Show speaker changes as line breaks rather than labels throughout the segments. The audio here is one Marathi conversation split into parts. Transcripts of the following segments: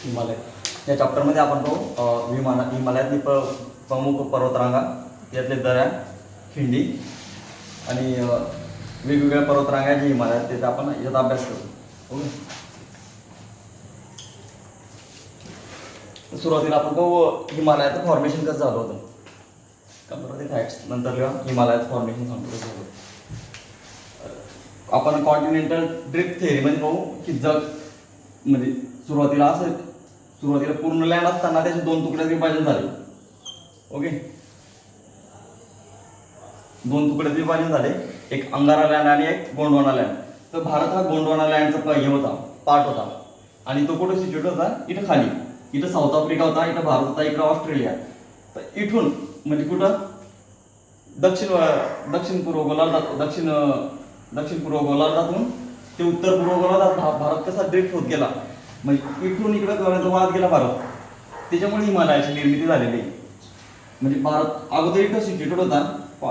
हिमालय या चॅप्टरमध्ये आपण पाहू हिमालयातली प्रमुख पर्वतरांगा, यातले दऱ्या, खिंडी आणि वेगवेगळ्या पर्वतरांगा जे हिमालयात त्याचा आपण याचा अभ्यास करू. ओके. सुरुवातीला आपण पाहू हिमालयाचं फॉर्मेशन कसं झालं होतं. कंपॅरेटिव्ह फॅक्ट्स नंतर लिहा हिमालयाचं फॉर्मेशन सांगतो कसं होतं. आपण कॉन्टिनेंटल ड्रिफ्ट थेअरीमध्ये पाहू की जग म्हणजे सुरुवातीला पूर्ण लँड असताना त्याचे दोन तुकड्यात विभाजन झाले. ओके. दोन तुकड्यात विभाजन झाले, एक अंगारा लँड आणि एक गोंडवाना लँड. तर भारत हा गोंडवाना लँडचा हे होता, पार्ट होता आणि तो कुठे सिच्युएट होता, इथं खाली. इथं साऊथ आफ्रिका होता, इथं भारत होता, इकडं ऑस्ट्रेलिया. तर इथून म्हणजे कुठं दक्षिण पूर्व गोलार्धातून ते उत्तर पूर्व गोलार्धात भारत कसा ड्रिफ्ट होत गेला, म्हणजे इथून इकडं वाद गेला भारत. त्याच्यामुळे हिमालयाची निर्मिती झालेली आहे. म्हणजे भारत अगोदर इथं सिच्युएटेड होता,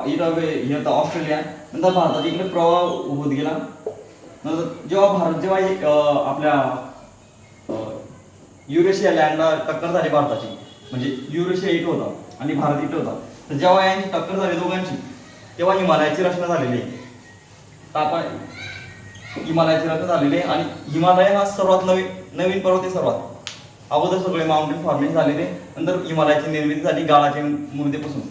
इथं हे होता ऑस्ट्रेलिया. नंतर भारताच्या इकडे प्रवाह होत गेला. नंतर जेव्हा आपल्या युरेशिया लँडला टक्कर झाली भारताची, म्हणजे युरेशिया इथं होता आणि भारत इथं होता. तर जेव्हा यांची टक्कर झाली दोघांची, तेव्हा हिमालयाची रचना झालेली आहे. तर आपण हिमालयाची रचना झालेली आहे आणि हिमालय हा सर्वात नवीन पर्वत आहे. सर्वात अगोदर सगळे माउंटेन फॉर्मेशन झालेले, नंतर हिमालयाची निर्मिती झाली गाळाच्या मृदेपासून.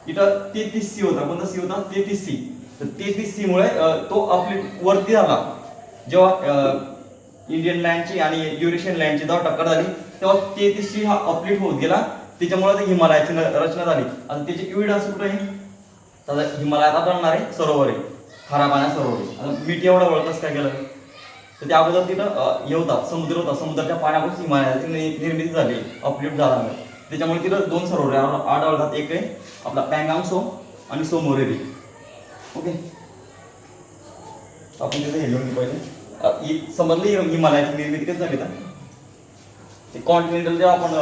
इथं 33C होता. कोणता सी होता? 33C. तर 33C मुळे तो अपलिफ्ट वरती झाला. जेव्हा इंडियन लँडची आणि युरेशियन लँडची जेव्हा टक्कर झाली, तेव्हा 33C हा अपलिफ्ट होत गेला. त्याच्यामुळे हिमालयाची रचना झाली. आता त्याचे एव्हिडन्स कुठे आहे? तर हिमालयात आढळणार आहे सरोवर आहे, खारा पाण्या सरोवर आहे. आता मीठ एवढं ओळखच काय केलं, तर त्या अगोदर तिथं हे होता, समुद्र होता. समुद्राच्या पाण्यापासून हिमालयाची निर्मिती झाली, अपलिफ्ट झाला. त्याच्यामुळे तिथं दोन सरोवर आढळतात. एक आहे आपला पॅंगांग सो आणि सो मोरेरी. ओके. आपण तिथे हे लिहून पहिले समजली हिमालयाची निर्मिती कशी झाली. तर ते कॉन्टिनेंटल जेव्हा आपण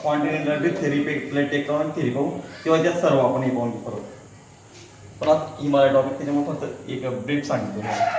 continental drift theory, plate tectonic theory पाहू, तेव्हा त्यात सर्व आपण हे पाहून परत. पण आता हिमालय टॉपिक त्याच्यामुळे फक्त एक ब्रीफ सांगितलं.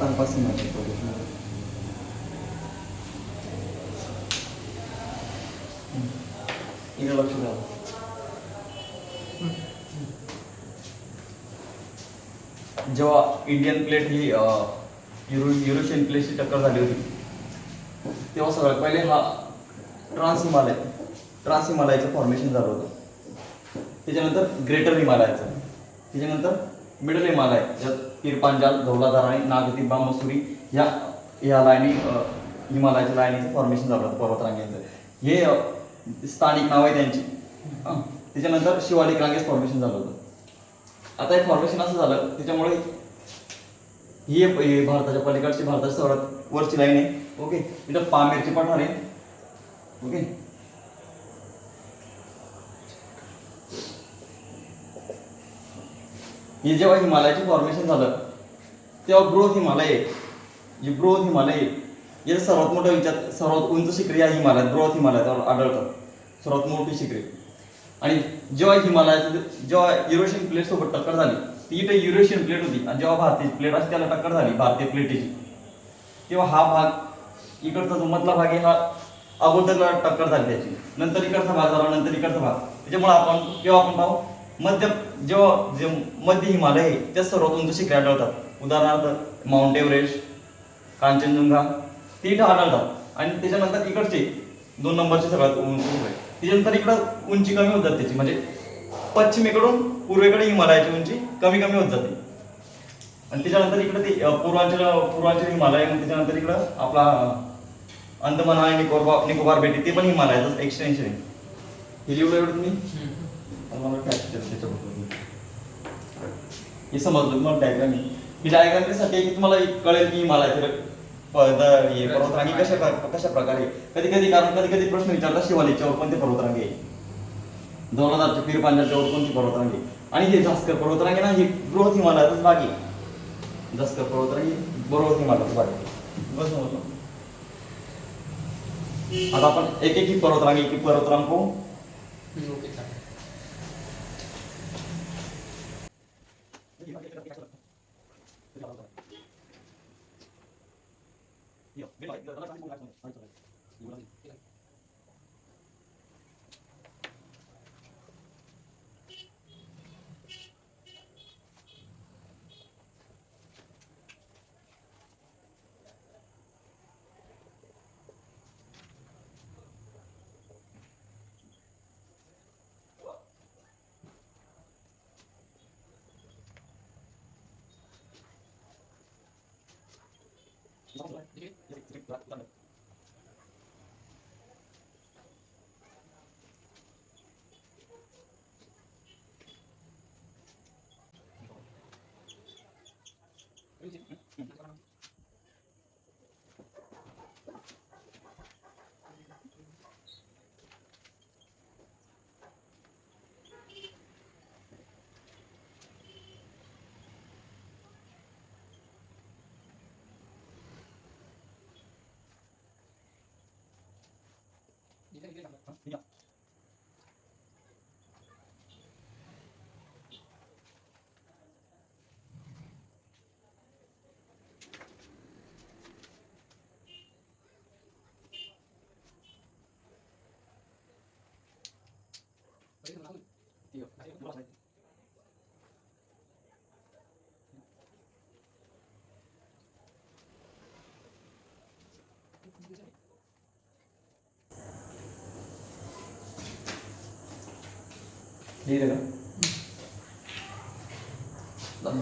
tanpa simak ini lok sudah. जेव्हा इंडियन प्लेट ही युरोशियन प्लेटची टक्कर झाली होती, तेव्हा सगळ्यात पहिले हा ट्रान्स हिमालयाचं फॉर्मेशन झालं होतं. त्याच्यानंतर ग्रेटर हिमालयाचं, त्याच्यानंतर मिडल हिमालय, ज्यात पीरपांजाल, धौलाधार आणि नागतिब्बा मसुरी या लाईनी हिमालयाच्या लाईनीचं फॉर्मेशन झालं होतं पर्वतरांगेचं. हे स्थानिक नाव आहे त्यांची. त्याच्यानंतर शिवालिक रांगेचं फॉर्मेशन झालं होतं. आता हे फॉर्मेशन असं झालं, त्याच्यामुळे ही भारताच्या पलीकडची, भारताच्या सर्वात वरची लाईन आहे. ओके. इथं पामेरची पठार आहे. ओके. हे जेव्हा हिमालयाचे फॉर्मेशन झालं, तेव्हा बृहत हिमालय, जे बृहत हिमालय याचं सर्वात मोठं विचार, सर्वात उंच शिखरे या हिमालयात बृहत हिमालयावर आढळतात, सर्वात मोठी शिखरे. आणि जेव्हा युरेशियन प्लेट सोबत टक्कर झाली, ती इथे युरेशियन प्लेट होती, आणि जेव्हा भारतीय प्लेट अशी त्याला टक्कर झाली, भारतीय प्लेटीची, तेव्हा हा भाग इकडचा जो मधला भाग आहे हा अगोदरला टक्कर झाली त्याची, नंतर इकडचा भाग झाला, नंतर इकडचा भाग. त्याच्यामुळे जेव्हा आपण पाहू जेव्हा जे मध्य हिमालय आहे त्या सर्वात उंच शिखरे आढळतात. उदाहरणार्थ माउंट एव्हरेस्ट, कांचनजुंगा ते इथं आढळतात. आणि त्याच्यानंतर इकडचे 2 नंबरचे सगळ्यात उंच आहे. त्याच्यानंतर इकडं उंची कमी होत जाते त्याची, म्हणजे पश्चिमेकडून पूर्वेकडे हिमालयाची उंची कमी कमी होत जाते. आणि त्याच्यानंतर इकडे ते पूर्वांचल हिमालय, त्याच्यानंतर इकडं आपला अंदमान आणि निकोबार बेटे ते पण हिमालयाचं एक्सटेन्शन आहे. हे लिहिलं एवढं तुम्ही हे समजलं तुम्हाला डायग्राम. ही डायग्राम त्यासाठी की तुम्हाला कळेल की हिमालयाचे पर्वतरांगी कशा प्रकारे. कधी प्रश्न विचारतात शिवालिकच्यावर कोणते पर्वतरांगी आहे, धौलाधारच्या पीर पांजालच्या वर कोणती पर्वतरांगी. आणि हे जास्कर पर्वतरांगी ना, ही बृहत हिमालयाचाच भाग आहे. जास्कर पर्वतरांगी बृहत हिमालयाचा भाग आहे. बस समजलं. आता आपण एक पर्वतरांग पाहू.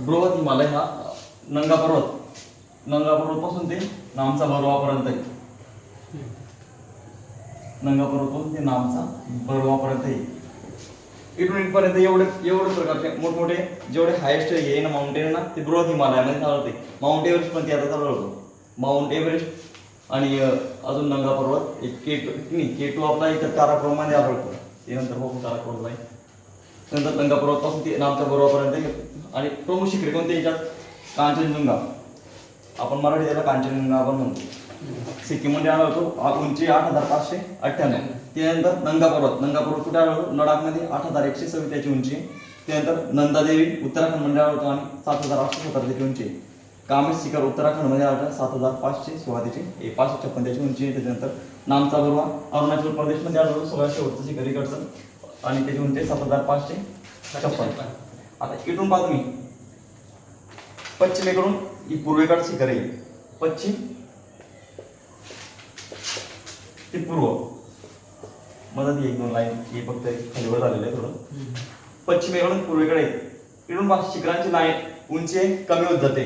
बृहत हिमालय हा नंगा पर्वत पासून ते नामचा बरोवापर्यंत आहे. नंगा पर्वत पासून ते नामचा बरोवापर्यंत आहे. इथून इथपर्यंत एवढे प्रकारचे मोठमोठे जेवढे हायेस्ट आहे ना माउंटेन ना, ते बृहत हिमालयामध्ये चालवते. माउंट एव्हरेस्ट पण ते आता चालवतो. माउंट एव्हरेस्ट आणि अजून नंगा पर्वत, एक K2 आपला इथं काराकोरममध्ये आढळतो. ते नंतर बघू काराकोरम आहे. नंतर नंगा पर्वत पासून ते नामच्या बरोवापर्यंत. आणि प्रमुख शिखरे कोणते याच्यात? कांचनजुंगा, आपण मराठी त्याला कांचनजुंगा आपण म्हणतो. सिक्कीममध्ये आढळतो, उंची 8598. त्यानंतर नंगा पर्वत कुठे आढळतो? लडाखमध्ये 8126 त्याची उंची. त्यानंतर नंदादेवी उत्तराखंडमध्ये आढळतो आणि 7817 त्याची उंची. कामेश शिखर उत्तराखंडमध्ये आढळतं, 7516 त्याची 556 त्याची उंची. त्याच्यानंतर नामचा बरोवा अरुणाचल प्रदेशमध्ये आढळतो, सगळ्यात शेवटचं शिखर इकडचं, आणि त्याची उंची 7556. आता इथून पाहतो मी पश्चिमेकडून ही पूर्वेकडे शिखर आहे. पश्चिम ते पूर्व मदत 1-2 लाईन हे फक्त खालीवर झालेलं आहे थोडं. पश्चिमेकडून पूर्वेकडे इकडून शिखरांची लाईन उंची कमी होत जाते.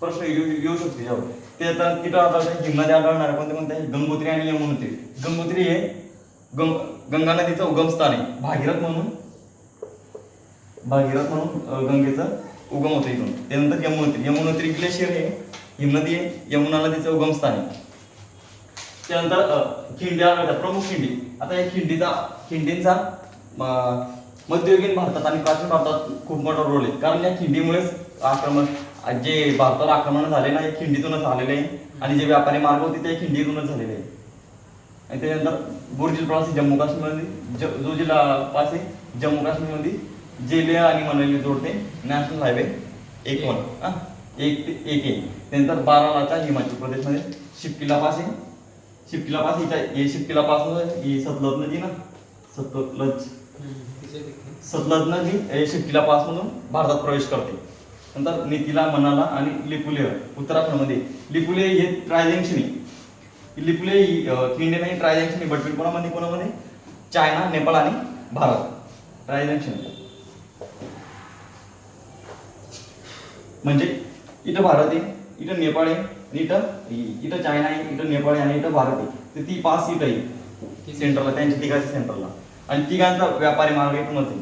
प्रश्न येऊ शकते त्यावर. ते आता तिथं आढळतं हिमनदी आढळणार कोणते गंगोत्री आणि यमुनोत्री. गंगोत्री हे गंगा नदीचं उगमस्थान आहे. भागीरथ म्हणून गंगेचं उगम होतं इथून. त्यानंतर यमुनोत्री ग्लेशियर हे हिमनदी आहे, यमुना नदीचं उगमस्थान आहे. त्यानंतर खिंडी आढळतात, प्रमुख खिंडी. आता या खिंडींचा मध्ययुगीन भारतात आणि प्राचीन भारतात खूप मोठा रोल आहे. कारण या खिंडीमुळेच आक्रमण जे भारतावर आक्रमण झाले ना हे खिंडीतूनच आलेले आहे आणि जे व्यापारी मार्ग होते ते खिंडीतूनच झालेले आहे. आणि त्यानंतर बुर्जिल पास जम्मू काश्मीरमध्ये जो जिल्हा पास आहे जम्मू काश्मीरमध्ये जे लेह आणि मनाली जोडते नॅशनल हायवे 1 आहे. त्यानंतर बारालाचा हिमाचल प्रदेशमध्ये शिपकिला पास आहे. शिपकिला पास शिपकिला पास ही सतलज नदी ना सतलज नदी शिपकिला पास म्हणून भारतात प्रवेश करते. नंतर मिथिला मनाला आणि लिपुलेह उत्तराखंडमध्ये लिपुलेह हे ट्रायजंक्शन आहे. लिपुलेह ही इंडियन आणि ट्रायजंक्शन आहे बटवीन कोणामध्ये चायना नेपाळ आणि भारत ट्रायजंक्शन. म्हणजे इथं भारत आहे इथं नेपाळ आहे इथं चायना आहे इथं नेपाळ आहे आणि इथं भारत आहे. तर ती पाच इथं आहे सेंटरला त्यांच्या तिघाच्या सेंटरला आणि तिघांचा व्यापारी मार्ग इथूनच आहे.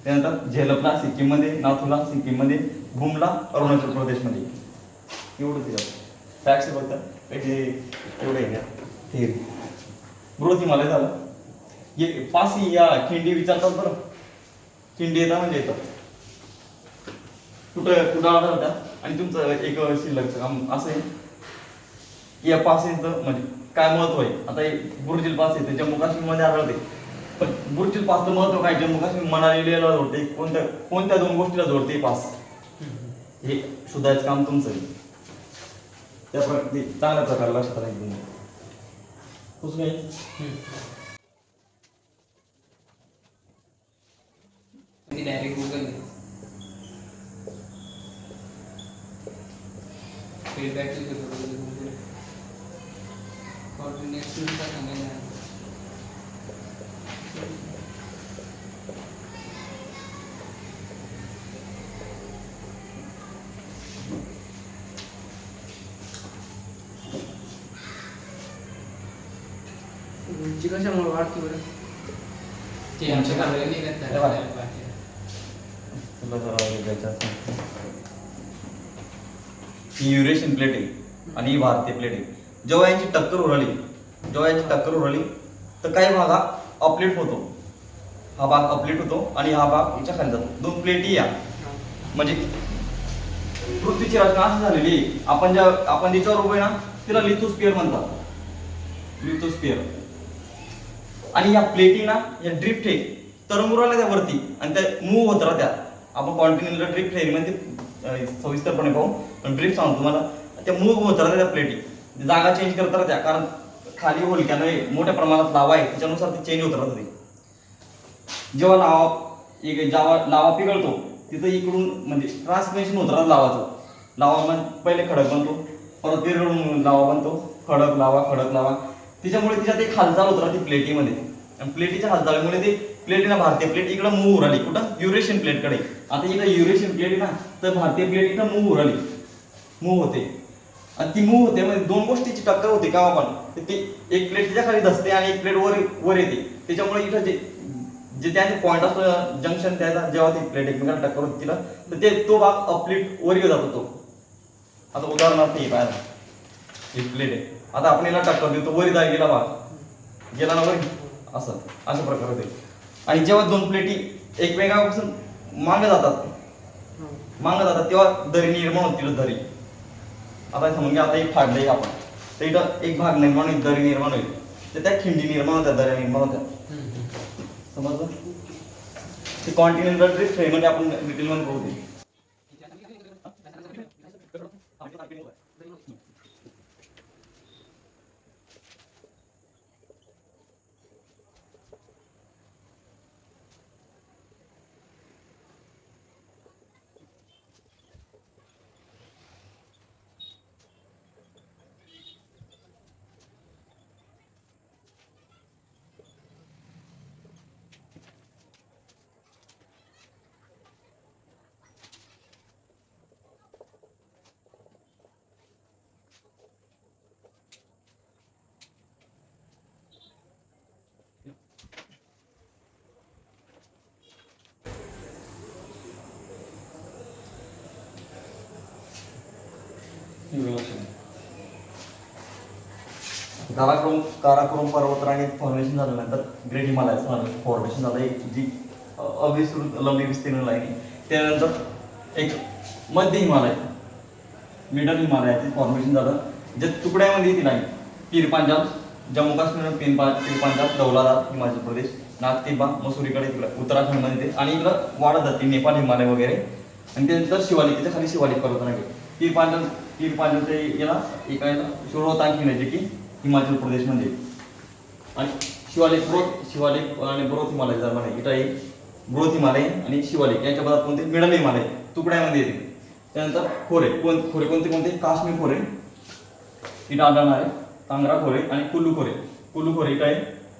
त्यानंतर झेलपला सिक्कीममध्ये नाथुला सिक्कीममध्ये भूमला अरुणाचल प्रदेशमध्ये. एवढं तिथं फॅक्ट्स फक्त एवढं आहे थिअरी बृहत हिमालय झालं. हे पाच या खिंडी विचारतात बरं. खिंडी येतात म्हणजे येतात कुठं आढळतात. आणि तुमचं एक शिल्लकचं काम असं आहे की या पासेचं म्हणजे काय महत्व आहे. आता हे बुर्जिल पास आहे ते जम्मू काश्मीरमध्ये आढळते. पण बुर्जिल पासचं महत्व काय जम्मू काश्मीर मनाली लेहला जोडते कोणत्या 2 गोष्टीला जोडते पास हे शोधायचं काम तुमचं आहे. त्या प्रकारे चांगल्या प्रकारे लक्षात राहील तुम्ही कसं काय.
डायरेक्ट गूगल फीडबॅक कोऑर्डिनेशन का सांगायला
उंची कशामुळे वाढते बरं.
ते आमच्या कामाला निघत नाही.
ही युरेशियन प्लेट आहे आणि ही भारतीय प्लेट आहे. जेव्हा यांची टक्कर उरली तर काही भाग हा अपलेट होतो. हा भाग अपलेट होतो आणि हा भाग याच्या खाली जातो. 2 प्लेटी या म्हणजे पृथ्वीची रचना अशी झालेली आहे. आपण जिच्यावर उभे ना तिला लिथोस्फिअर म्हणतात. लिथोस्फिअर आणि या प्लेटी ना या ड्रिफ्ट आहे तरंग राहिल्या त्या वरती आणि त्या मूव्ह होत राहत्या. आपण कॉन्टिनेंटल ड्रिफ्ट मध्ये सविस्तरपणे पाहू पण ड्रिफ्ट सांगतो तुम्हाला. त्या मूव्ह होत राहत्या त्या प्लेटी जागा चेंज करत राहत्या कारण खाली होलक्याने मोठ्या प्रमाणात लावा आहे त्याच्यानुसार ते चेंज होत राहते. जेव्हा लावा पिघळतो तिथं इकडून म्हणजे ट्रान्सफॉर्मेशन होत राहतं लावाचं. लावा पहिले खडक बनतो परत विरघळून लावा बनतो खडक लावा त्याच्यामुळे तिच्यात एक हालचाल होत राहते प्लेटीमध्ये आणि प्लेटीच्या हालचालीमुळे ते प्लेटीना भारतीय प्लेट इकडं मूव्ह राहिली कुठं युरेशियन प्लेटकडे. आता इकडं युरेशियन प्लेट आहे ना तर भारतीय प्लेट इथं मूव्ह होते आणि ती मूव्ह होते म्हणजे 2 गोष्टीची टक्कर होते का आपण ते एक प्लेट तिच्या खाली धसते आणि एक प्लेट वर येते. त्याच्यामुळे इथं जे त्या पॉईंट ऑफ जंक्शन त्याचा जेव्हा ती प्लेट एकमेकाला टक्कर होते तिला तर ते तो भाग अपलीट वर जातो तो. आता उदाहरणार्थ हे पाहिजे एक प्लेट आहे आता आपण याला टक्कर देतो वर गेला भाग गेला ना वर अशा प्रकारे होते. आणि जेव्हा 2 प्लेटी एकमेकापासून मागे जातात तेव्हा दरी निर्माण होती. दरी आता समजून घ्या आता एक फाडलंय आपण तर इथं एक भाग निर्माण होईल दरी निर्माण होईल तर त्या खिंडी निर्माण होत्या दऱ्या निर्माण होत्या. समजलं ते कॉन्टिनेंटल ड्रिफ्ट आहे म्हणजे आपण डिटेल मध्ये पाहू. काराकोरम पर्वतरांगी फॉर्मेशन झाल्यानंतर ग्रेट हिमालयाचं फॉर्मेशन झालं एक जी अविस्तृत लंबी विस्तीर्ण लाईन. त्यानंतर एक मध्य हिमालय, मिडल हिमालयाचे फॉर्मेशन झालं जे तुकड्यामध्ये येतील आहे. पीर पंजाब, जम्मू काश्मीर, पीर पंजाब, दौलादार, हिमाचल प्रदेश, नागतिबा, मसुरीकडे तिकडं उत्तराखंडमध्ये ते आणि इकडं वाढत जाते नेपाळ, हिमालय वगैरे. आणि त्यानंतर शिवालिकच्या खाली शिवालिक पर्वतरांग आहे. पीर पंजाबचे याला एका रोहतांग खिंड जे की हिमाचल प्रदेशमध्ये. आणि शिवालिक आणि बृहत हिमालय दरम्यान आहे. इथं आहे बृहत हिमालय आणि शिवालिक यांच्या पदात कोणते मिडल हिमालय तुकड्यामध्ये येते. त्यानंतर खोरे कोणते काश्मीर खोरे इथं आढळणार आहे, कांगरा खोरे आणि कुल्लू खोरे इथं आहे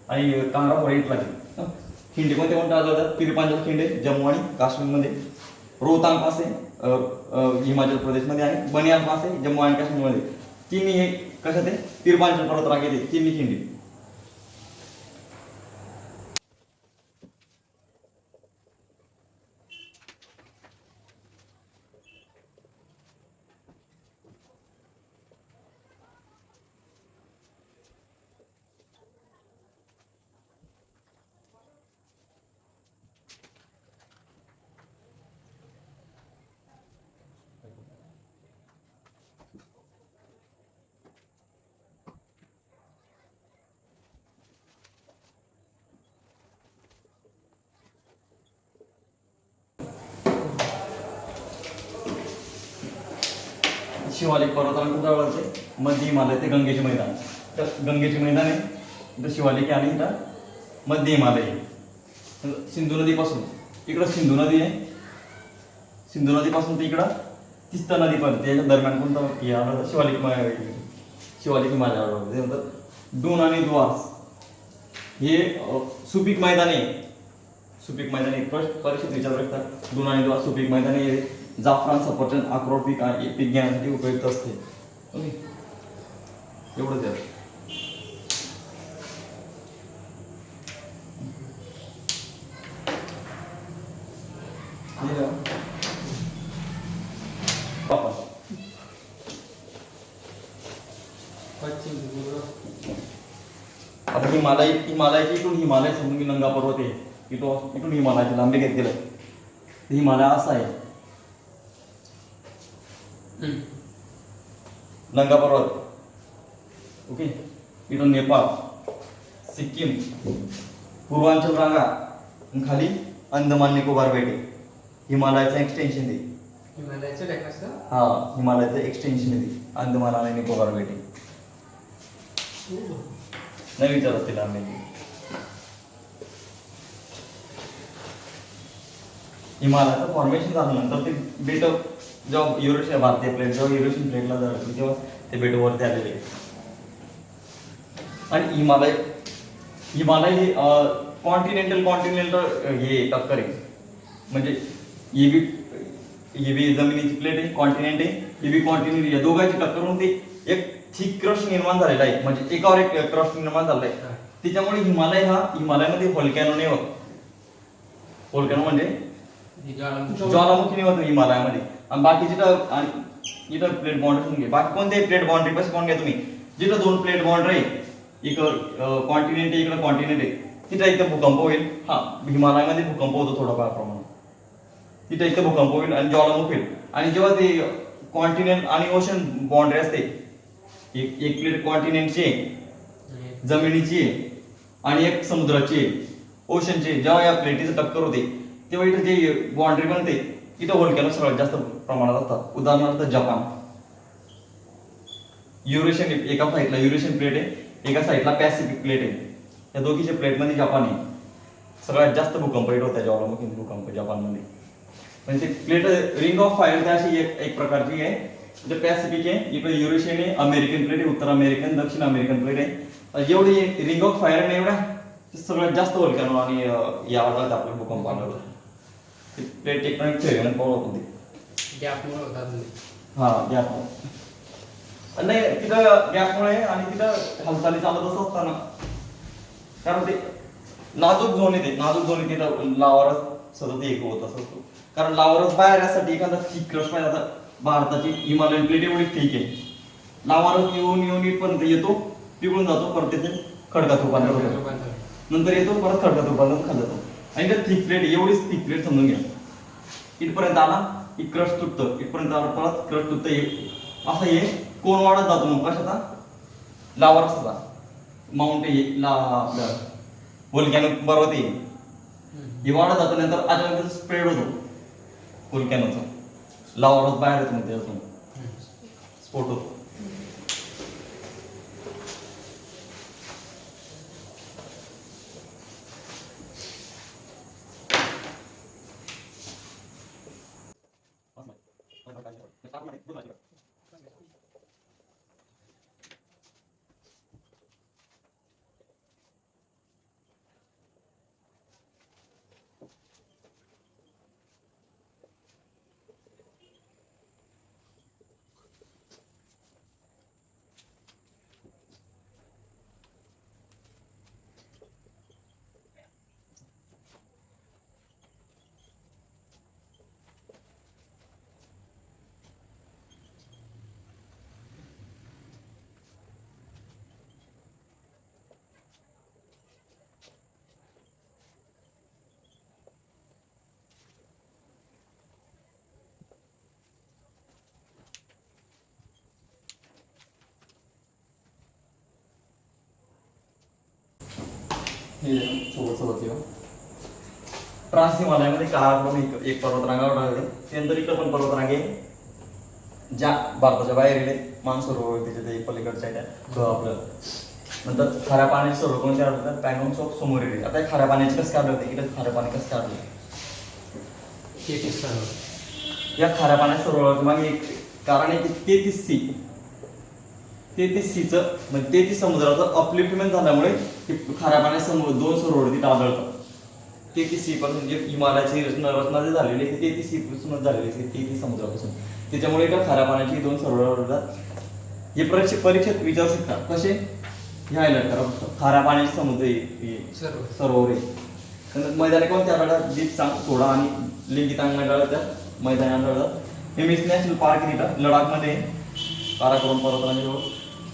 आणि कांगरा खोरे इथला आहे. खिंडे कोणते आढळतात? पीर पंजाब खिंडे जम्मू आणि काश्मीरमध्ये, रोहतांग पास आहे हिमाचल प्रदेशमध्ये आणि बनियाल पास आहे जम्मू आणि काश्मीरमध्ये. तिन्ही हे कशात आहे? पीर पंजाब पर्वतरांग येते तिन्ही खिंडी. शिवालिक पर्वताला कुठं आढळते? मध्य हिमालय ते गंगेचे मैदान. तर गंगेचे मैदान आहे इथं शिवालिक आहे आणि इथं मध्य हिमालय आहे. सिंधू नदीपासून इकडं सिंधू नदी आहे, सिंधू नदीपासून ते इकडं तिस्ता नदी पर्यंत याच्या दरम्यान कोणतं हे आढळतं? शिवालिक हिमालय आढळतं. ते म्हणतात डून आणि द्वार्स हे सुपीक मैदान आहे. परीक्षेत विचारू शकतात. डून आणि द्वार सुपीक मैदान आहे. जाफरान, सफरचंद, अक्रोड पीक घेण्यासाठी उपयुक्त असते. ओके, एवढंच आहे. आता हिमालयाची इथून हिमालय समजून नंगा पर्वत आहे. इथून हिमालयाची लांबी घेतलेलं आहे. हिमालय असा आहे. नंगा पर्वत, ओके. इथून नेपाळ, सिक्कीम, पूर्वांचल रांगा, खाली अंदमान निकोबार बेटे. हिमालयाचं एक्सटेन्शन आहे. हिमालयाचं एक्सटेन्शन आहे अंदमान आणि निकोबार बेटे. नाही विचारत तिला आम्ही. हिमालयाचं फॉर्मेशन झाल्यानंतर ते बेट जेव्हा भारतीय प्लेट जेव्हा युरेशियन प्लेटला जायचं तेव्हा ते बेट वरती आलेले. आणि हिमालय हे कॉन्टिनेंटल हे टक्कर आहे. म्हणजे ही बी जमिनीची प्लेट आहे, कॉन्टिनेंट आहे, ही बी कॉन्टिनेंट. या दोघांची टक्कर होऊन ते एक थिक क्रस्ट निर्माण झालेला आहे. म्हणजे एकावर एक क्रस्ट निर्माण झालेला आहे. त्याच्यामुळे हिमालयामध्ये व्होल्कॅनो नाही होत. व्होल्कॅनो म्हणजे ज्वालामुखी नाही होत हिमालयामध्ये. आणि बाकी इथं प्लेट बाउंड्री घे. बाकी कोणते प्लेट बाउंड्री पैसे कोण घ्या तुम्ही? जिथं दोन प्लेट बाउंड्री आहे, इकडं कॉन्टिनेंट आहे, इकडं कॉन्टिनेंट आहे, तिथं एकदम भूकंप होईल. हिमालयामध्ये भूकंप होतो थोडाफार प्रमाणात. तिथं एकदम भूकंप होईल आणि ज्वालामुखी होईल. आणि जेव्हा ते कॉन्टिनेंट आणि ओशन बाउंड्री असते, एक प्लेट कॉन्टिनेंटची आहे, जमिनीची आहे, आणि एक समुद्राची आहे, ओशनची. जेव्हा या प्लेटीचं टक्कर होते तेव्हा इथं जे बाउंड्री बनते इथं व्होल्कॅनो सगळ्यात जास्त प्रमाणात असतात. उदाहरणार्थ जपान, युरेशियन एका साईडला युरेशियन प्लेट आहे, एका साईडला पॅसिफिक प्लेट आहे. या दोघीच्या प्लेटमध्ये जपान आहे. सगळ्यात जास्त भूकंप रेट होता ज्वालामुखी भूकंप जपानमध्ये. म्हणजे ते प्लेट रिंग ऑफ फायर ते अशी एक प्रकारची आहे. जे पॅसिफिक आहे, इकडे युरेशियन आहे, अमेरिकन प्लेट आहे, उत्तर अमेरिकन, दक्षिण अमेरिकन प्लेट आहे. जेवढी रिंग ऑफ फायर आहे एवढ्या सगळ्यात जास्त व्होल्कॅनो आणि या आढळत आपल्या भूकंप आढळतो. प्लेट टेक्टोनिक थेअरी म्हणून होते.
गॅपमुळे होतात.
गॅपमुळे नाही, तिथं गॅपमुळे आणि तिथं हालचाली चालत असताना, कारण ते नाजूक झोन येते. तिथं लावारस सतत एक होत असतो. कारण लावारस बाहेर यासाठी एखादा थिक क्रस्ट पाहिजे. आता भारताची हिमालयन प्लेट एवढी थिक आहे. लावारस येऊन इथपर्यंत येतो, पिघळून जातो, परत तिथे खडकात रूपांतर होतो, नंतर येतो परत खडकात रूपांतर खाली जातो. आणि थिक प्लेट एवढीच थिक प्लेट समजून घ्या. इथपर्यंत आला की क्रस्ट तुटतं इथपर्यंत परत क्रस्ट तुटतं असं हे कोण वाढत जातो मग कशाचा लावा रसाचा माउंट आपलं व्होल्कॅनो पर्वत हे वाढत जातं नंतर अचानक स्प्रेड होतो व्होल्कॅनोचा लावा रस बाहेर येतो मग त्याच्यातून स्फोट होतो. हे सोबत ट्रान्स हिमालयामध्ये कार म्हणून एक पर्वतरांगा आढळते. त्यानंतर इकडं पण पर्वतरांगे ज्या भारताच्या बाहेर गेले मानसरोवर तिथे ते पलीकडच्या त्या आपलं नंतर खाऱ्या पाण्याचे सरोवर कोणते आढळतात पॅनॉन्स ऑफ सोमोरिरी. आता खाऱ्या पाण्याची कसं काय आढळते इकडे खाऱ्या पाणी कसं काय आढळते या खाऱ्या पाण्याच्या सरोवराचं मागे एक कारण आहे की 33C म्हणजे 33 समुद्राचं अपलिफ्टमेंट झाल्यामुळे खाऱ्या पाण्याचे दोन सरोवर तिथे आढळतात. 33C पासून जे हिमालयाची रचना जी झालेली आहे 33C पासूनच झालेली आहे 33 समुद्रापासून. त्याच्यामुळे इकडे खाऱ्या पाण्याची दोन सरोवर आढळतात. हे परीक्षेत विचारू शकतात कसे हे हायलाइट करा फक्त खाऱ्या पाण्याचे समुद्र सरोवर आहे. मैदाने कोणत्या आढळतात दीपचांग थोडा आणि लिंगितांग आढळतात मैदाने आढळतात. हेमिस नॅशनल पार्क तिथं लडाखमध्ये काराकोरम पर्वतांजवळ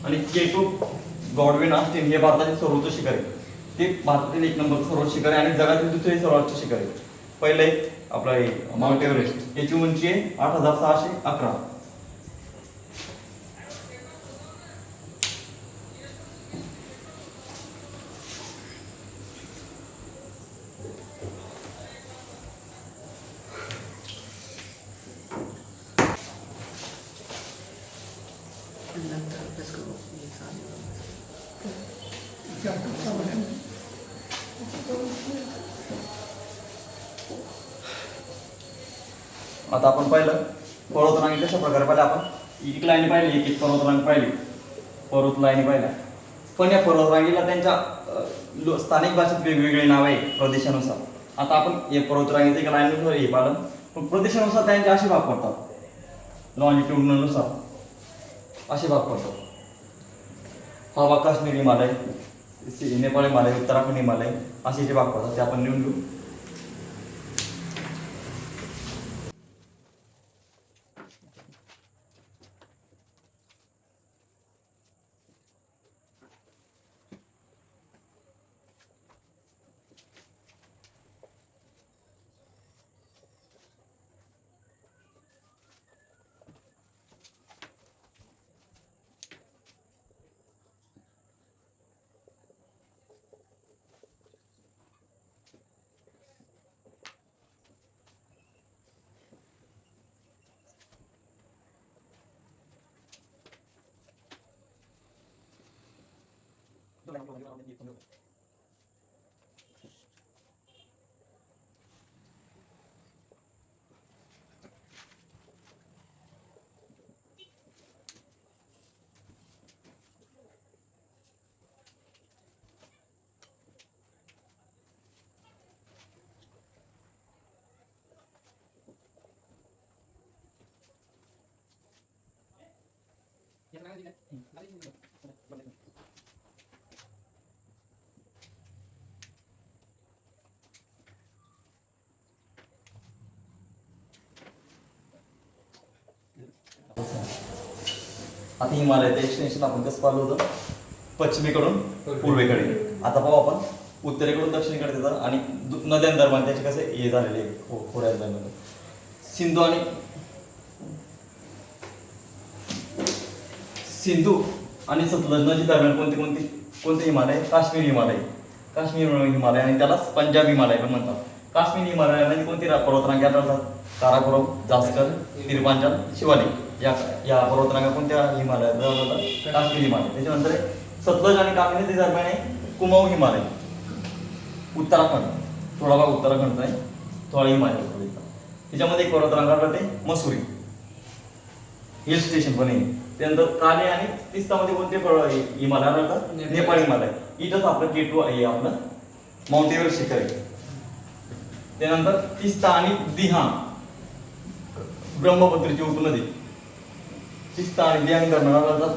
आणि केटू गॉडविन ऑस्टिन हे भारताचे सर्वोच्च शिखर आहे. ते भारतातील 1 नंबर सर्वोच्च शिखर आहे आणि जगातील दुसरे सर्वोच्च शिखर आहे. पहिले आपलं माउंट एव्हरेस्ट याची उंची आहे 8611.
नंतर अभ्यास करू हे चालेल.
आता आपण पाहिलं पर्वतरांगी कशा प्रकारे पाहिलं आपण एक लाईन पाहिली एक पर्वतरांग पाहिली पर्वत लाईनी पाहिल्या. पण या पर्वतरांगीला त्यांच्या स्थानिक भाषेत वेगवेगळे नाव आहे प्रदेशानुसार. आता आपण हे पर्वतरांगीचे एका लाईनीनुसार हे पाहिलं पण प्रदेशानुसार त्यांचे असे भाग पडतात लॉन्जिट्यूडनुसार असे भाग पडतात. हा भाग काश्मीर हिमालय नेपाळ हिमालय उत्तराखंड हिमालय असे जे भाग पडतात ते आपण लिहून घेऊ. आता हिमालयाचं एक्सटेन्शन आपण कसं पाहिलं होतं पश्चिमेकडून पूर्वेकडे. आता पाहू आपण उत्तरेकडून दक्षिणेकडे देतात आणि नद्यांदरम्यान त्याचे कसे हे झालेले खोऱ्या सिंधू आणि सतलज नदी दरम्यान कोणते हिमालय? काश्मीर हिमालय आणि त्यालाच पंजाब हिमालय पण म्हणतात. काश्मीर हिमालयामध्ये कोणती पर्वतरांगे आढळतात? काराकोरम, जास्कर, तिरुपांचाल, शिवालिक या पर्वतरांगा कोणत्या हिमालयात आढळतात? काश्मीर हिमालय. त्याच्यानंतर आहे सतलज आणि काश्मीर नदी दरम्यान आहे कुमाऊ हिमालय, उत्तराखंड, थोडा भाग उत्तराखंडचा आहे, थोडा हिमालय. त्याच्यामध्ये एक पर्वतरांगा आढळते मसुरी, हिल स्टेशन पण आहे. त्यानंतर काले आणि तिस्तामध्ये कोणते हिमालय आढळतात? नेपाळ हिमालय. इथंच आपलं K2 आहे, आपलं माउंट एव्हरेस्ट शिखर आहे. त्यानंतर तिस्ता आणि दिहांग ब्रह्मपुत्रीची उपनदी, तिस्ता आणि दिहांग दरम्यान आढळतात.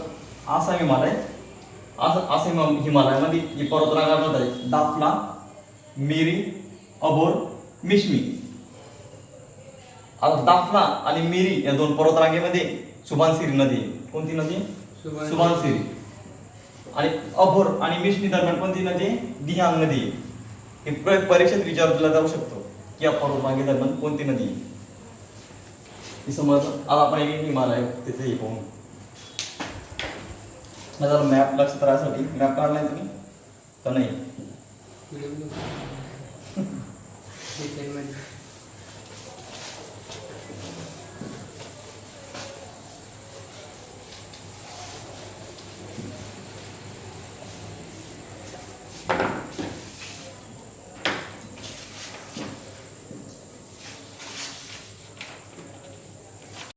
आसाम हिमालयामध्ये ही पर्वतरांगा आढळतात दाफला, मिरी, अबोर, मिश्मी. आता दाफला आणि मिरी या दोन पर्वतरांगेमध्ये सुबानसिरी नदी आहे. कोणती नदी? सुबानसिरी. आणि अबोर आणि मिश्मी दरम्यान कोणती नदी आहे? दिहांग नदी आहे. हे परीक्षेत विचारला जाऊ शकतो की या पर्वतरांगे दरम्यान कोणती नदी आहे. हे समज आज आपण एक हिमालय तिथे हे पाहू. माझा मॅप लक्षात राहण्यासाठी मॅप काढलाय तुम्ही का नाही?
डिटेलमध्ये